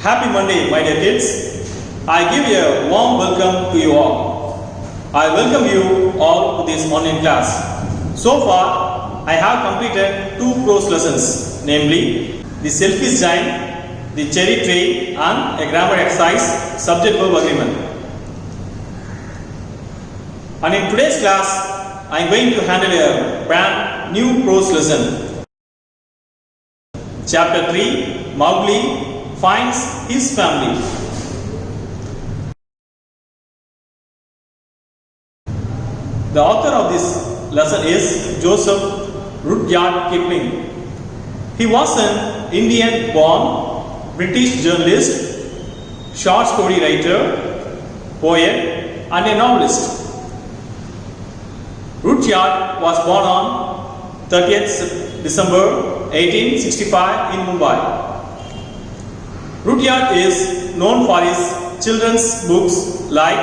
Happy Monday, my dear kids. I give a warm welcome to you all. I welcome you all to this online class. So far, I have completed two prose lessons, namely the selfish giant, the cherry tree, and a grammar exercise, subject-verb agreement. And in today's class, I am going to handle a brand new prose lesson. Chapter 3, Mowgli finds his family. The author of this lesson is Joseph Rudyard Kipling. He was an Indian-born British journalist, short story writer, poet, and a novelist. Rudyard was born on 30th December 1865 in Mumbai. Rudyard is known for his children's books like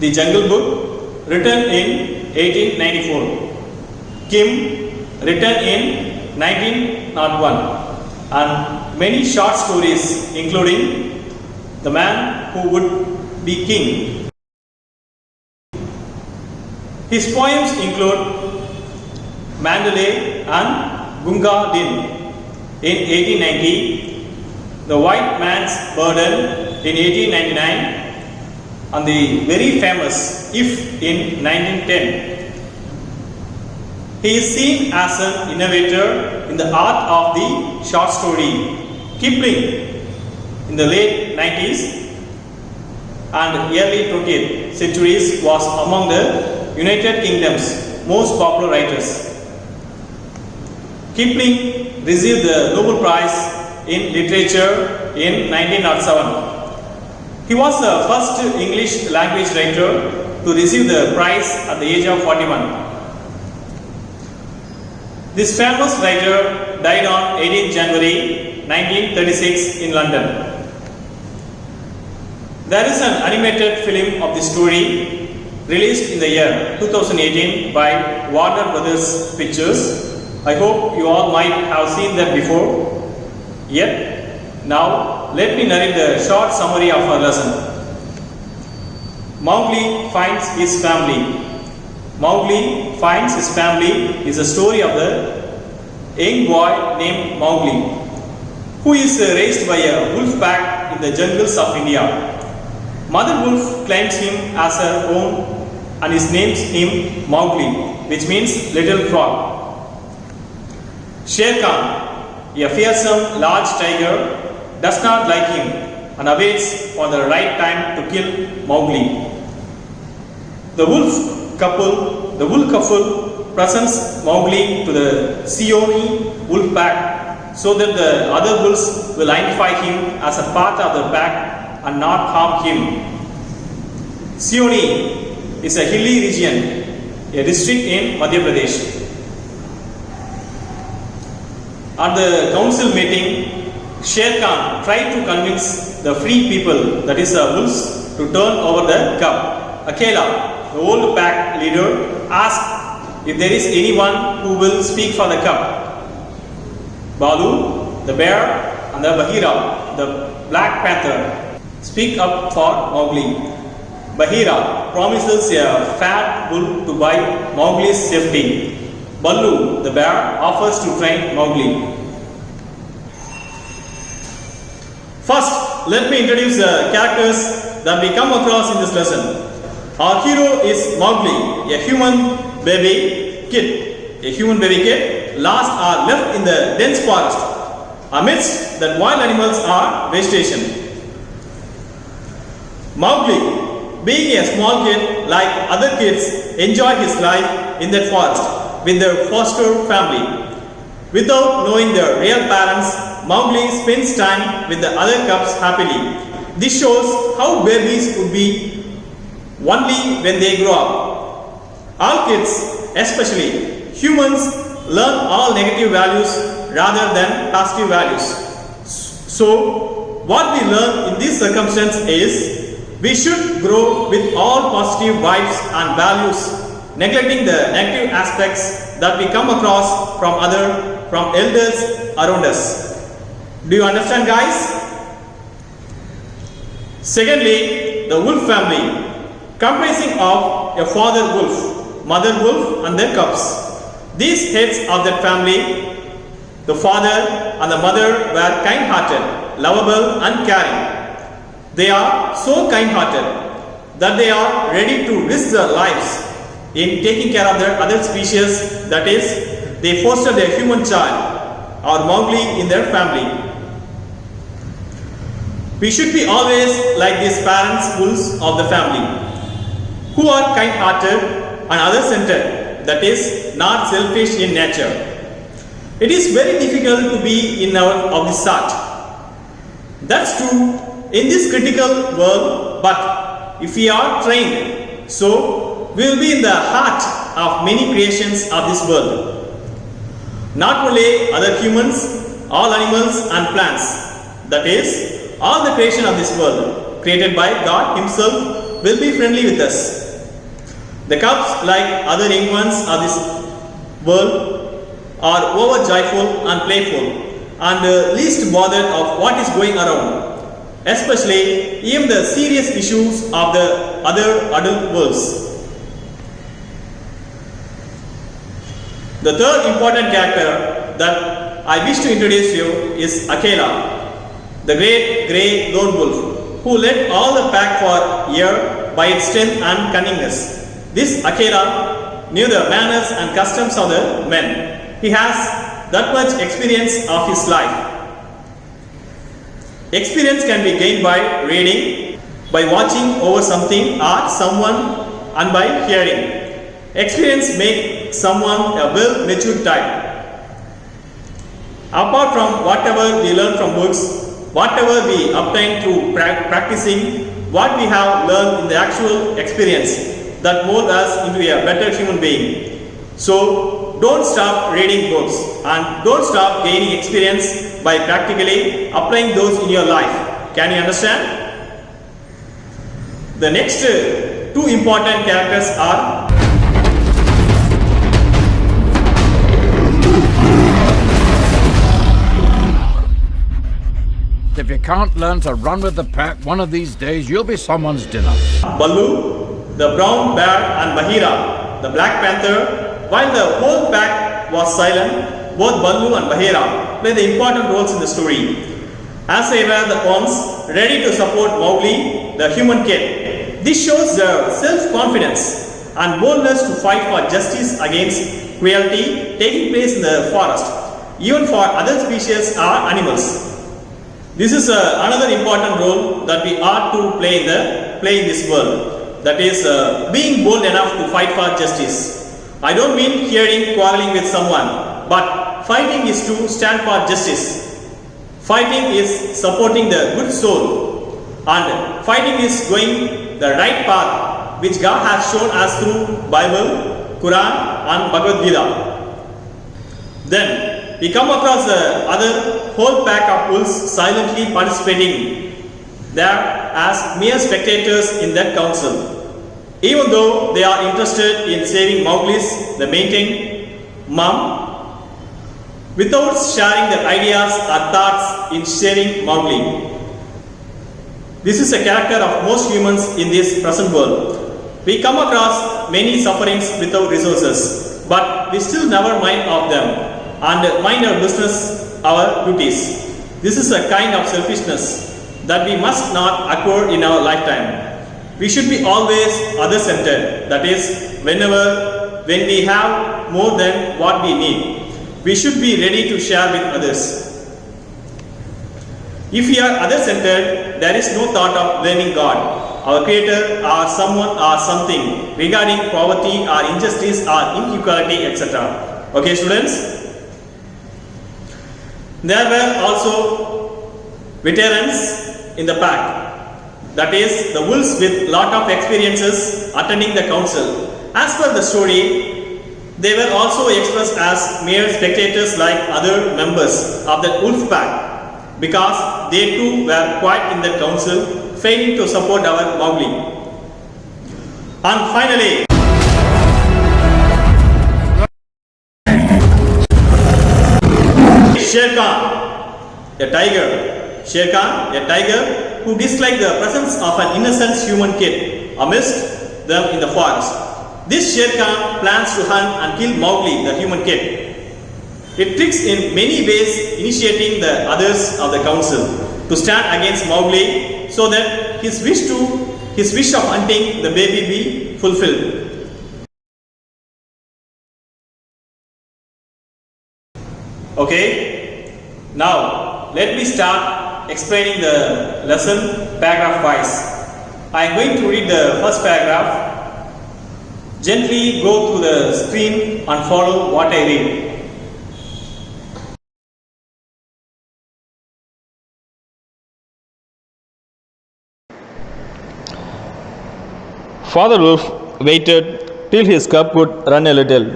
The Jungle Book, written in 1894, Kim, written in 1901, and many short stories including The Man Who Would Be King. His poems include Mandalay and Gunga Din in 1890, The White Man's Burden in 1899, and the very famous If in 1910. He is seen as an innovator in the art of the short story. Kipling in the late 90s and early 20th centuries was among the United Kingdom's most popular writers. Kipling received the Nobel Prize in Literature in 1907. He was the first English language writer to receive the prize at the age of 41. This famous writer died on 18 January 1936 in London. There is an animated film of the story released in the year 2018 by Warner Brothers Pictures. I hope you all might have seen that before. Yet, now let me narrate the short summary of our lesson. Mowgli finds his family. Mowgli finds his family is a story of the young boy named Mowgli, who is raised by a wolf pack in the jungles of India. Mother wolf claims him as her own and names him Mowgli, which means little frog. Shere Khan, a fearsome large tiger, does not like him and awaits for the right time to kill Mowgli. The wolf couple presents Mowgli to the Seoni wolf pack so that the other wolves will identify him as a part of the pack and not harm him. Seoni is a hilly region, a district in Madhya Pradesh. At the council meeting, Shere Khan tried to convince the free people, that is the wolves, to turn over the cub. Akela, the old pack leader, asked if there is anyone who will speak for the cub. Balu, the bear, and the Bahira, the black panther, speak up for Mowgli. Bahira promises a fat bull to buy Mowgli's safety. Ballu, the bear, offers to train Mowgli. First, let me introduce the characters that we come across in this lesson. Our hero is Mowgli, a human baby kid. Lost or left in the dense forest. Amidst that wild animals are vegetation. Mowgli, being a small kid like other kids, enjoyed his life in that forest with their foster family. Without knowing their real parents, Mowgli spends time with the other cubs happily. This shows how babies would be only when they grow up. All kids, especially humans, learn all negative values rather than positive values. So, what we learn in this circumstance is we should grow with all positive vibes and values, neglecting the negative aspects that we come across from elders around us. Do you understand, guys? Secondly, the wolf family, comprising of a father wolf, mother wolf and their cubs. These heads of that family, the father and the mother, were kind-hearted, lovable and caring. They are so kind-hearted that they are ready to risk their lives in taking care of their other species, that is, they foster their human child or Mowgli in their family. We should be always like these parents wolves of the family, who are kind-hearted and other-centered, that is, not selfish in nature. It is very difficult to be in our of this sort. That's true in this critical world, but if we are trained, so we will be in the heart of many creations of this world. Not only other humans, all animals and plants, that is, all the creation of this world, created by God Himself, will be friendly with us. The cubs, like other young ones of this world, are over joyful and playful and least bothered of what is going around, especially even the serious issues of the other adult worlds. The third important character that I wish to introduce you is Akela, the great grey lone wolf, who led all the pack for a year by its strength and cunningness. This Akela knew the manners and customs of the men. He has that much experience of his life. Experience can be gained by reading, by watching over something or someone, and by hearing. Experience makes someone a well-matured type. Apart from whatever we learn from books, whatever we obtain through practicing, what we have learned in the actual experience, that mold us into a better human being. So don't stop reading books and don't stop gaining experience by practically applying those in your life. Can you understand? The next two important characters are If you can't learn to run with the pack, one of these days you'll be someone's dinner. Baloo, the brown bear, and Bagheera, the black panther. While the whole pack was silent, both Baloo and Bagheera played the important roles in the story, as they were the ones ready to support Mowgli, the human kid. This shows their self-confidence and boldness to fight for justice against cruelty taking place in the forest, even for other species or animals. This is another important role that we ought to play in this world. That is, being bold enough to fight for justice. I don't mean hearing quarreling with someone, but fighting is to stand for justice. Fighting is supporting the good soul, and fighting is going the right path which God has shown us through Bible, Quran and Bhagavad Gita. Then we come across the other whole pack of wolves silently participating there as mere spectators in that council. Even though they are interested in saving Mowgli's, the maintained mum, without sharing their ideas or thoughts in sharing Mowgli. This is a character of most humans in this present world. We come across many sufferings without resources, but we still never mind of them and mind our business, our duties. This is a kind of selfishness that we must not acquire in our lifetime. We should be always other-centered, that is, when we have more than what we need, we should be ready to share with others. If we are other-centered, there is no thought of blaming God, our Creator, or someone or something regarding poverty or injustice or inequality, etc. Okay, students? There were also veterans in the pack, that is, the wolves with lot of experiences attending the council. As per the story, they were also expressed as mere spectators like other members of the wolf pack, because they too were quiet in the council, failing to support our Mowgli. And finally, Sher Khan, a tiger. Sher Khan, a tiger who dislike the presence of an innocent human kid amidst them in the forest. This Shere Khan plans to hunt and kill Mowgli, the human kid. It tricks in many ways, initiating the others of the council to stand against Mowgli so that his wish of hunting the baby be fulfilled. Okay, now let me start explaining the lesson paragraph wise. I am going to read the first paragraph. Gently go through the screen and follow what I read. Father Wolf waited till his cub could run a little,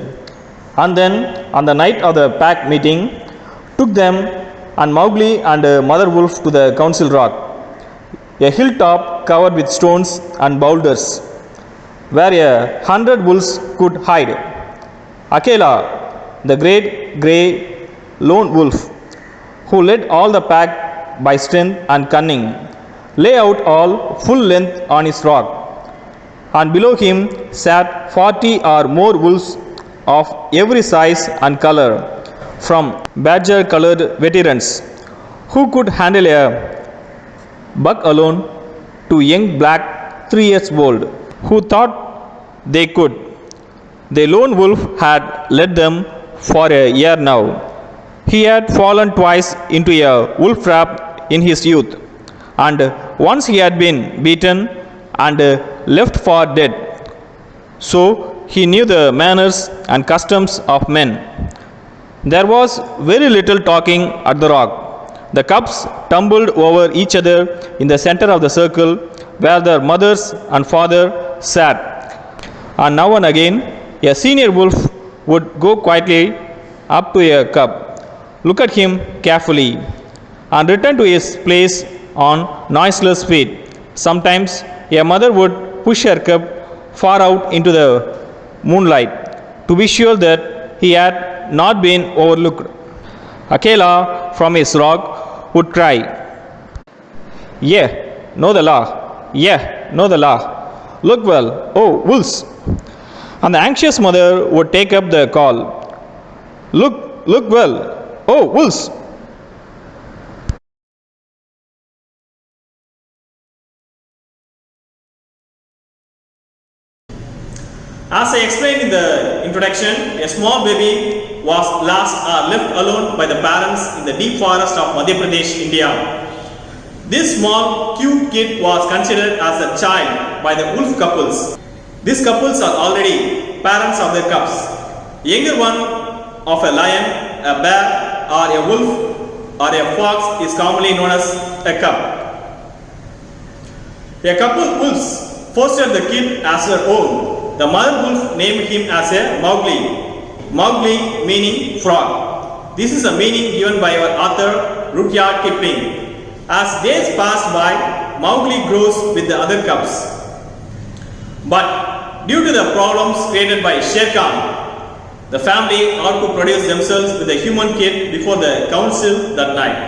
and then, on the night of the pack meeting, took them and Mowgli and Mother Wolf to the council rock, a hilltop covered with stones and boulders, where 100 wolves could hide. Akela, the great grey lone wolf, who led all the pack by strength and cunning, lay out all full length on his rock, and below him sat 40 or more wolves of every size and color, from badger-colored veterans who could handle a buck alone to young black 3 years old who thought they could. The lone wolf had led them for a year now. He had fallen twice into a wolf trap in his youth, and once he had been beaten and left for dead. So he knew the manners and customs of men. There was very little talking at the rock. The cubs tumbled over each other in the center of the circle where their mothers and father sat. And now and again, a senior wolf would go quietly up to a cub, look at him carefully, and return to his place on noiseless feet. Sometimes a mother would push her cub far out into the moonlight to be sure that he had not been overlooked. Akela from his rock would cry, "Yeah, know the law. Yeah, know the law. Look well, oh wolves." And the anxious mother would take up the call, look well, oh wolves." As I explained in the introduction, a small baby was left alone by the parents in the deep forest of Madhya Pradesh, India. This small, cute kid was considered as a child by the wolf couples. These couples are already parents of their cubs. Younger one of a lion, a bear, or a wolf, or a fox is commonly known as a cub. A couple wolves fostered the kid as their own. The mother wolf named him as a Mowgli. Mowgli meaning frog. This is a meaning given by our author Rudyard Kipling. As days pass by, Mowgli grows with the other cubs. But due to the problems created by Shere Khan, the family ought to produce themselves with a human kid before the council that night.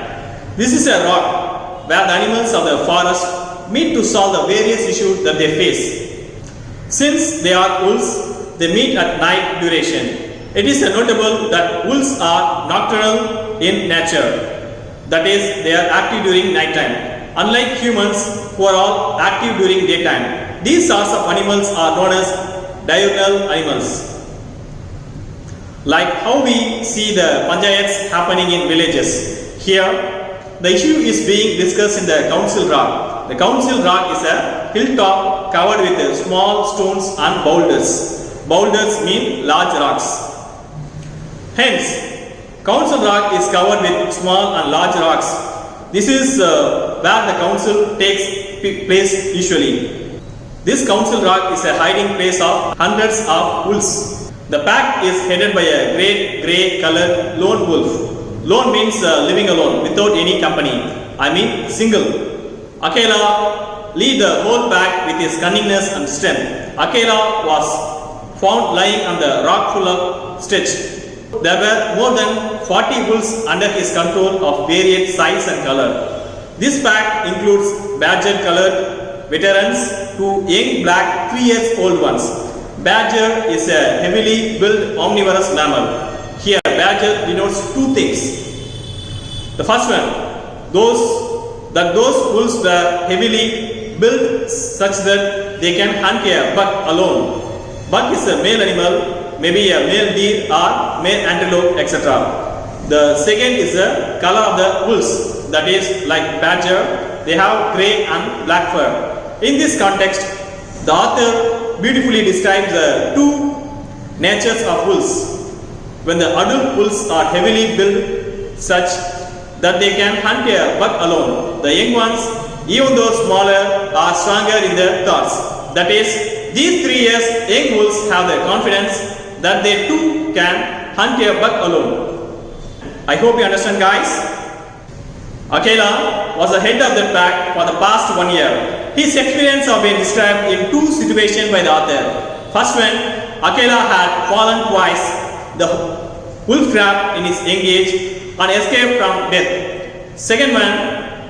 This is a rock where the animals of the forest meet to solve the various issues that they face. Since they are wolves, they meet at night duration. It is notable that wolves are nocturnal in nature. That is, they are active during night time. Unlike humans who are all active during daytime. These sorts of animals are known as diurnal animals. Like how we see the panchayats happening in villages. Here, the issue is being discussed in the council rock. The council rock is a hilltop covered with small stones and boulders. Boulders mean large rocks. Hence, council rock is covered with small and large rocks. This is where the council takes place usually. This council rock is a hiding place of hundreds of wolves. The pack is headed by a great grey colored lone wolf. Lone means living alone without any company. I mean single. Akela lead the whole pack with his cunningness and strength. Akela was found lying on the rock full of stitch. There were more than 40 wolves under his control of varied size and color. This pack includes badger colored veterans to young black 3 years old ones. Badger is a heavily built omnivorous mammal. Here badger denotes two things. The first one, those wolves were heavily built such that they can hunt a buck alone. Buck is a male animal, maybe a male deer or male antelope, etc. The second is the color of the wolves, that is like badger, they have grey and black fur. In this context, the author beautifully describes the two natures of wolves. When the adult wolves are heavily built such that they can hunt a buck alone, the young ones, even though smaller, are stronger in their thoughts. That is, these 3 years young wolves have the confidence that they too can hunt a buck alone. I hope you understand, guys. Akela was the head of the pack for the past 1 year. His experience have been described in two situations by the author. First one, Akela had fallen twice, the wolf trap in his young age, and escaped from death. Second one,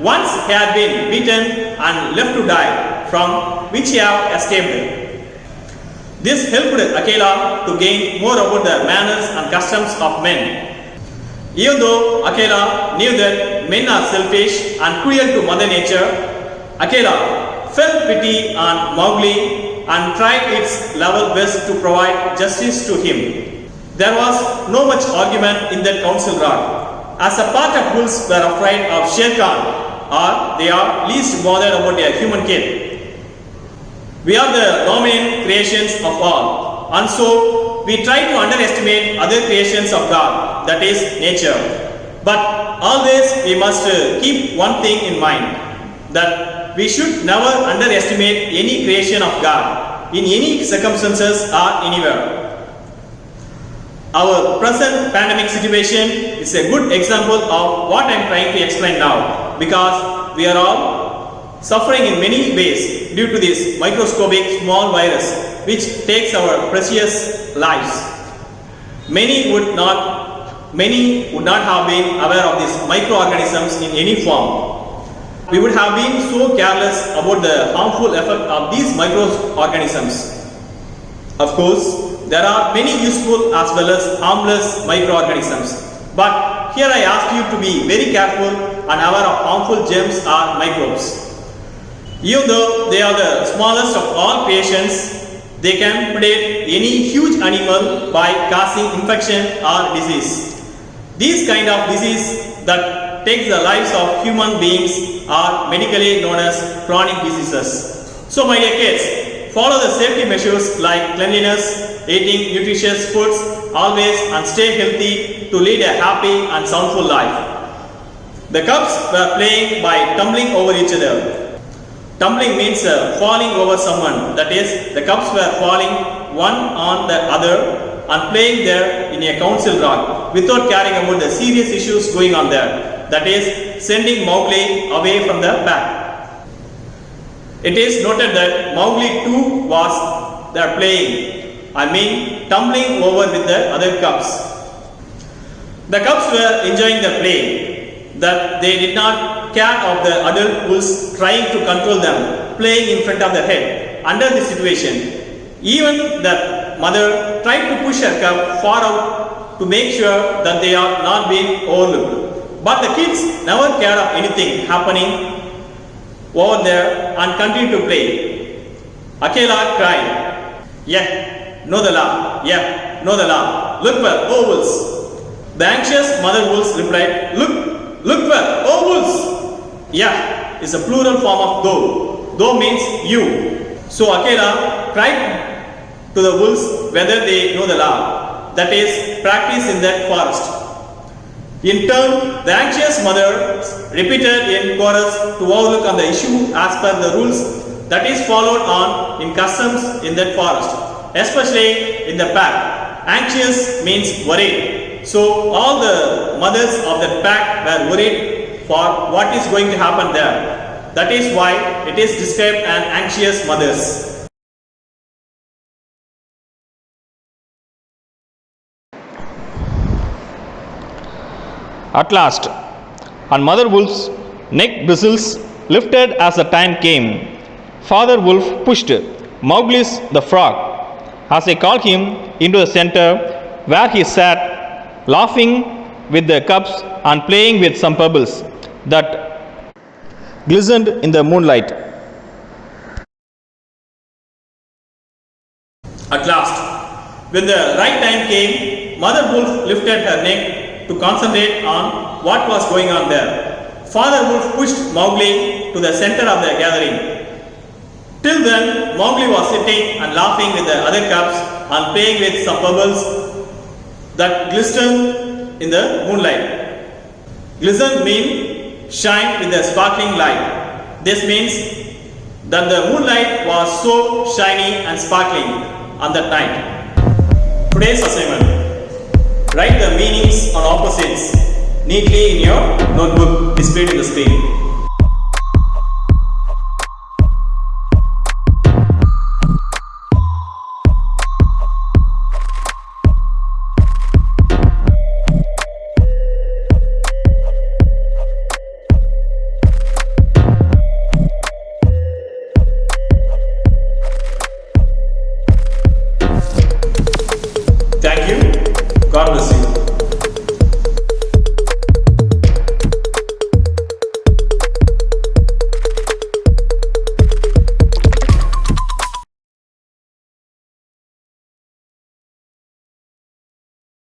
once he had been beaten and left to die, from which he had escaped. This helped Akela to gain more about the manners and customs of men. Even though Akela knew that men are selfish and cruel to Mother Nature, Akela felt pity on Mowgli and tried its level best to provide justice to him. There was no much argument in that council rock, as a part of wolves were afraid of Sher Khan, or they are least bothered about a human kid. We are the dominant creations of all, and so we try to underestimate other creations of God, that is nature. But always we must keep one thing in mind, that we should never underestimate any creation of God, in any circumstances or anywhere. Our present pandemic situation is a good example of what I am trying to explain now, because we are all suffering in many ways due to this microscopic small virus which takes our precious lives. Many would not have been aware of these microorganisms in any form. We would have been so careless about the harmful effect of these microorganisms. Of course, there are many useful as well as harmless microorganisms. But here I ask you to be very careful and aware of harmful germs or microbes. Even though they are the smallest of all creations, they can predate any huge animal by causing infection or disease. These kind of disease that takes the lives of human beings are medically known as chronic diseases. So my dear kids, follow the safety measures like cleanliness, eating nutritious foods always, and stay healthy to lead a happy and soundful life. The cubs were playing by tumbling over each other. Tumbling means falling over someone, that is, the cubs were falling one on the other and playing there in a council rock without caring about the serious issues going on there, that is, sending Mowgli away from the pack. It is noted that Mowgli too was there playing, tumbling over with the other cubs. The cubs were enjoying the play, that they did not care of the adult wolves trying to control them, playing in front of their head. Under this situation, even the mother tried to push her cub far out to make sure that they are not being overlooked. But the kids never cared of anything happening over there and continued to play. Akela cried, "Yeah, know the law, yeah, know the law. Look well, oh wolves." The anxious mother wolves replied, Look well, oh wolves. Yeah is a plural form of though. Though means you. So Akela cried to the wolves whether they know the law, that is, practice in that forest. In turn, the anxious mother repeated in chorus to overlook on the issue as per the rules that is followed on in customs in that forest, especially in the pack. Anxious means worried. So all the mothers of that pack were worried for what is going to happen there. That is why it is described as anxious mothers. At last, on Mother Wolf's neck bristles lifted as the time came. Father Wolf pushed Mowgli's the frog, as they called him, into the center, where he sat, laughing with the cubs and playing with some pebbles that glistened in the moonlight. At last, when the right time came, Mother Wolf lifted her neck to concentrate on what was going on there. Father Wolf pushed Mowgli to the center of the gathering. Till then, Mowgli was sitting and laughing with the other cubs and playing with some pebbles that glistened in the moonlight. Glisten means shine with a sparkling light. This means that the moonlight was so shiny and sparkling on that night. Today's assignment: write the meanings on opposites neatly in your notebook displayed on the screen.